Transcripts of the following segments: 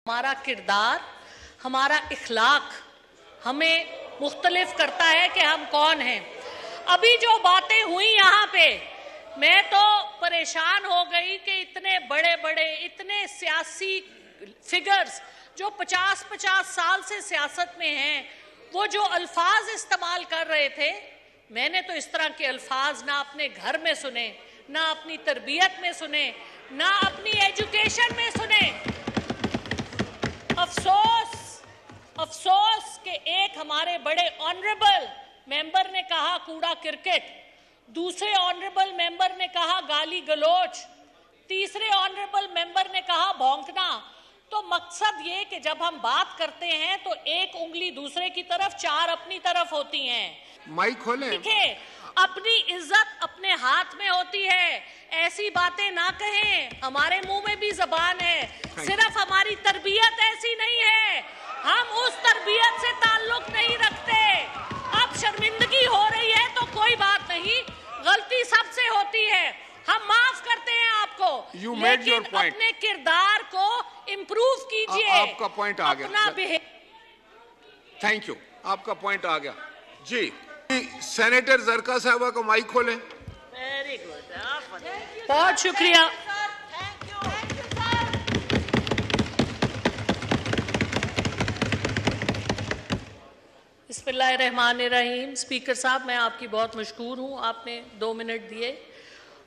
हमारा किरदार, हमारा इखलाक हमें मुख्तलिफ करता है कि हम कौन हैं। अभी जो बातें हुई यहाँ पे, मैं तो परेशान हो गई कि इतने बड़े बड़े इतने सियासी फिगर्स जो 50-50 साल से सियासत में हैं, वो जो अल्फाज इस्तेमाल कर रहे थे, मैंने तो इस तरह के अल्फाज ना अपने घर में सुने, ना अपनी तरबियत में सुने, ना अपनी एजुकेशन में सुने। अफसोस कि एक हमारे बड़े ऑनरेबल मेंबर ने कहा कूड़ा क्रिकेट, दूसरे ऑनरेबल मेंबर ने कहा गाली गलोच, तीसरे ऑनरेबल मेंबर ने कहा भौंकना। तो मकसद ये कि जब हम बात करते हैं तो एक उंगली दूसरे की तरफ, चार अपनी तरफ होती हैं। माइक खोलें। देखिए, अपनी इज्जत अपने हाथ में होती है, ऐसी बातें ना कहें। हमारे मुंह में भी जबान है, सिर्फ हमारी तरबियत ऐसी नहीं है, हम उस तरबियत से ताल्लुक नहीं रखते। अब शर्मिंदगी हो रही है तो कोई बात नहीं, गलती सबसे होती है, हम माफ करते हैं आपको, लेकिन अपने किरदार को इम्प्रूव कीजिए। आपका पॉइंट आ गया। थैंक यू, आपका पॉइंट आ गया जी। सेनेटर जरका साहबा को माइक खोलें। वेरी गुड, बहुत शुक्रिया। बिस्मिल्लाहिर्रहमानिर्रहीम। स्पीकर साहब, मैं आपकी बहुत मशकूर हूँ, आपने 2 मिनट दिए।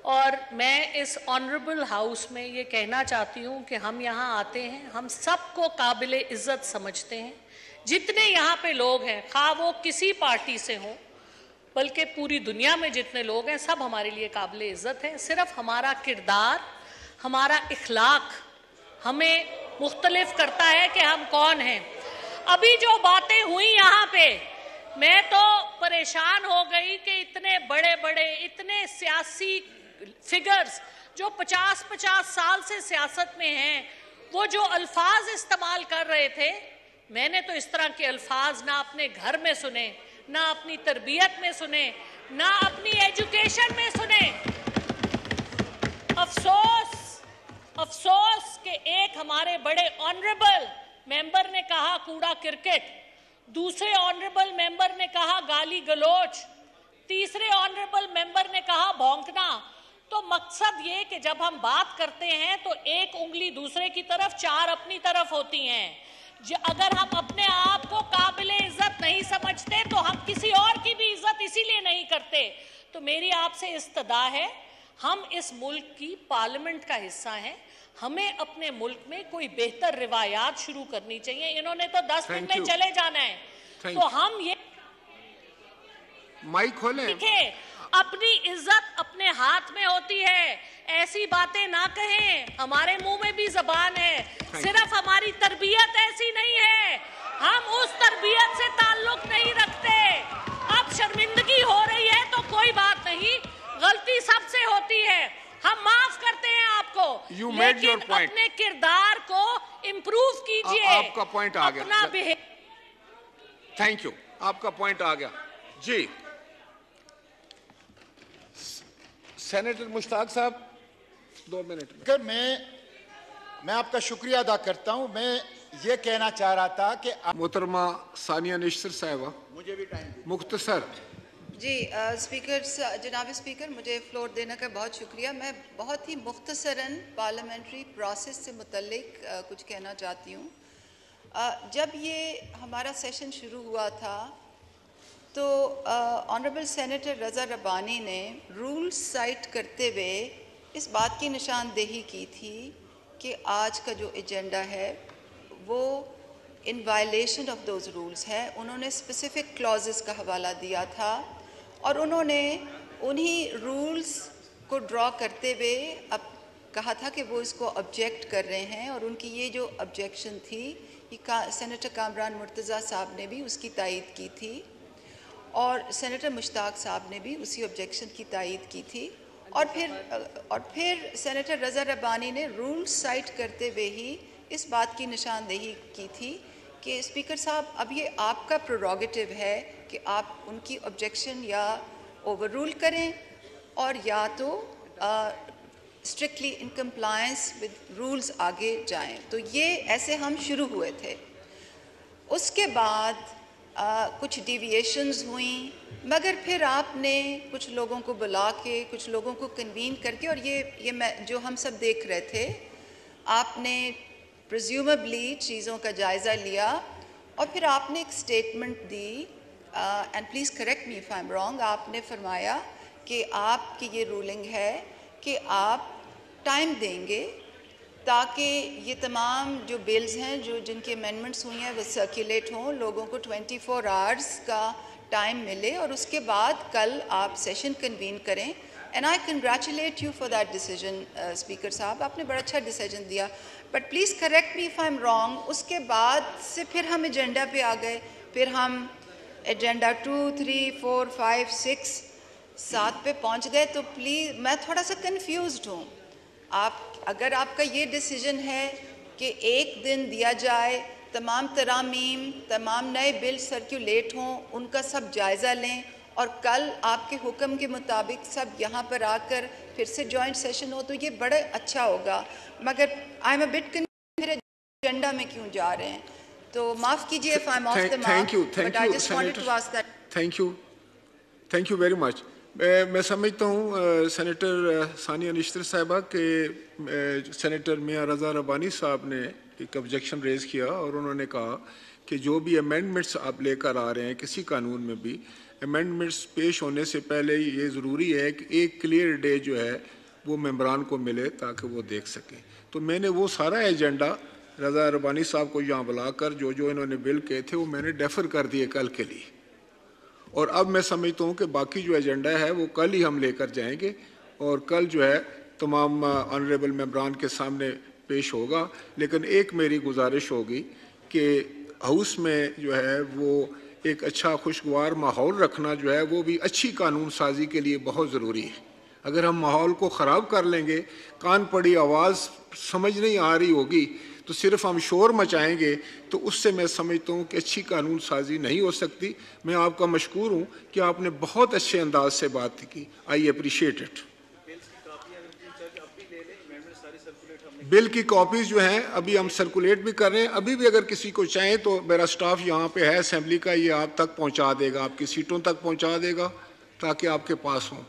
और मैं इस ऑनरेबल हाउस में ये कहना चाहती हूँ कि हम यहाँ आते हैं, हम सबको काबिल इज़्ज़त समझते हैं। जितने यहाँ पे लोग हैं, खा वो किसी पार्टी से हों, बल्कि पूरी दुनिया में जितने लोग हैं, सब हमारे लिए काबिल इज़्ज़त हैं। सिर्फ हमारा किरदार, हमारा इखलाक हमें मुख्तलिफ करता है कि हम कौन हैं। अभी जो बातें हुई यहाँ पे, मैं तो परेशान हो गई कि इतने बड़े बड़े इतने सियासी फिगर्स जो 50-50 साल से सियासत में हैं, वो जो अल्फाज इस्तेमाल कर रहे थे, मैंने तो इस तरह के अल्फाज ना अपने घर में सुने, ना अपनी तरबियत में सुने, ना अपनी एजुकेशन में सुने। अफसोस कि एक हमारे बड़े ऑनरेबल मेंबर ने कहा कूड़ा क्रिकेट, दूसरे ऑनरेबल मेंबर ने कहा गाली गलोच, तीसरे ऑनरेबल मेंबर ने कहा भौंकना। तो मकसद ये कि जब हम बात करते हैं तो एक उंगली दूसरे की तरफ, चार अपनी तरफ होती हैं। अगर हम अपने आप को काबिल इज्जत नहीं समझते तो हम किसी और की भी इज्जत इसीलिए नहीं करते। तो मेरी आपसे इस्तदा है, हम इस मुल्क की पार्लियामेंट का हिस्सा हैं, हमें अपने मुल्क में कोई बेहतर रिवायात शुरू करनी चाहिए। इन्होंने तो 10 दिन में चले जाना है, तो हम ये माइक खोलें। देखिए, अपनी इज्जत अपने हाथ में होती है, ऐसी बातें ना कहें। हमारे मुंह में भी जबान है, सिर्फ हमारी तरबियत ऐसी नहीं है, हम उस तरबियत से ताल्लुक नहीं रखते। अब शर्मिंदगी हो रही है तो कोई बात नहीं, गलती सबसे होती है, हम माफ करते हैं आपको, लेकिन अपने किरदार को इम्प्रूव कीजिए। आपका पॉइंट आ गया। थैंक यू, आपका पॉइंट आ गया जी। सेनेटर मुश्ताक साहब, 2 मिनट में। मैं आपका शुक्रिया अदा करता हूं। मैं ये कहना चाह रहा था कि मोहतरमा सानिया निश्तर साहिबा, मुझे भी टाइम मुख्तसर जी। जनाब स्पीकर, मुझे फ्लोर देने का बहुत शुक्रिया। मैं बहुत ही मुख्तसरन पार्लियामेंट्री प्रोसेस से मुतल्लिक कुछ कहना चाहती हूँ। जब ये हमारा सेशन शुरू हुआ था तो ऑनरेबल सेनेटर रज़ा रब्बानी ने रूल्स साइट करते हुए इस बात की निशानदेही की थी कि आज का जो एजेंडा है वो in violation of those rules है। उन्होंने स्पेसिफिक क्लॉजेस का हवाला दिया था और उन्होंने उन्हीं रूल्स को ड्रॉ करते हुए अब कहा था कि वो इसको ऑब्जेक्ट कर रहे हैं, और उनकी ये जो ऑब्जेक्शन थी, सेनेटर कामरान मुर्तज़ा साहब ने भी उसकी तायीद की थी और सेनेटर मुश्ताक साहब ने भी उसी ऑब्जेक्शन की तायीद की थी। और फिर सेनेटर रज़ा रब्बानी ने रूल्स साइट करते हुए ही इस बात की निशानदेही की थी कि स्पीकर साहब, अब ये आपका प्रोरोगेटिव है कि आप उनकी ऑब्जेक्शन या ओवर रूल करें और या तो strictly in compliance with rules आगे जाएं। तो ये ऐसे हम शुरू हुए थे। उसके बाद कुछ डिविएशंस हुई, मगर फिर आपने कुछ लोगों को बुला के, कुछ लोगों को कन्वीन करके, और ये मैं जो हम सब देख रहे थे, आपने प्रिज्यूमेबली चीज़ों का जायज़ा लिया और फिर आपने एक statement the, and please correct me if I am wrong. आपने फरमाया कि आपकी ये रूलिंग है कि आप टाइम देंगे ताकि ये तमाम जो बिल्स हैं जो जिनकी अमेंडमेंट्स हुई हैं वो सर्कुलेट हों, लोगों को 24 आवर्स का टाइम मिले और उसके बाद कल आप सेशन कन्वीन करें। And I congratulate you for that decision speaker साहब, आपने बड़ा अच्छा डिसीजन दिया। But please correct me if I am wrong. उसके बाद से फिर हम एजेंडा पे आ गए, फिर हम एजेंडा 2, 3, 4, 5, 6, 7 पे पहुंच गए। तो प्लीज़ मैं थोड़ा सा कंफ्यूज्ड हूँ। आप अगर आपका ये डिसीजन है कि एक दिन दिया जाए, तमाम तरामीम, तमाम नए बिल सर्कुलेट हों, उनका सब जायज़ा लें और कल आपके हुक्म के मुताबिक सब यहाँ पर आकर फिर से जॉइंट सेशन हो, तो ये बड़ा अच्छा होगा। मगर I am a bit confused, agenda में क्यों जा रहे हैं? तो माफ़ कीजिए if I am off the mark, but I just wanted to ask that. Thank you very much. मैं समझता हूँ सेनेटर सानिया निश्तर साहिबा के सेनेटर मियां रज़ा रब्बानी साहब ने एक ऑब्जेक्शन रेज़ किया और उन्होंने कहा कि जो भी अमेंडमेंट्स आप लेकर आ रहे हैं किसी कानून में भी, अमेंडमेंट्स पेश होने से पहले ये ज़रूरी है कि एक क्लियर डे जो है वो मेंबरान को मिले ताकि वो देख सकें। तो मैंने वो सारा एजेंडा रज़ा रब्बानी साहब को यहाँ बुलाकर जो जो इन्होंने बिल कहे थे वो मैंने डेफर कर दिए कल के लिए, और अब मैं समझता हूँ कि बाकी जो एजेंडा है वो कल ही हम लेकर जाएंगे और कल जो है तमाम ऑनरेबल मेंबरान के सामने पेश होगा। लेकिन एक मेरी गुजारिश होगी कि हाउस में जो है वो एक अच्छा खुशगवार माहौल रखना जो है वो भी अच्छी कानून साजी के लिए बहुत ज़रूरी है। अगर हम माहौल को ख़राब कर लेंगे, कान पड़ी आवाज़ समझ नहीं आ रही होगी, तो सिर्फ हम शोर मचाएंगे, तो उससे मैं समझता हूँ कि अच्छी कानून साजी नहीं हो सकती। मैं आपका मशकूर हूँ कि आपने बहुत अच्छे अंदाज से बात की। I appreciate it. बिल की कॉपीज़ जो हैं अभी हम सर्कुलेट भी कर रहे हैं। अभी भी अगर किसी को चाहें तो मेरा स्टाफ यहाँ पे है असेंबली का, ये आप तक पहुँचा देगा, आपकी सीटों तक पहुँचा देगा ताकि आपके पास हों।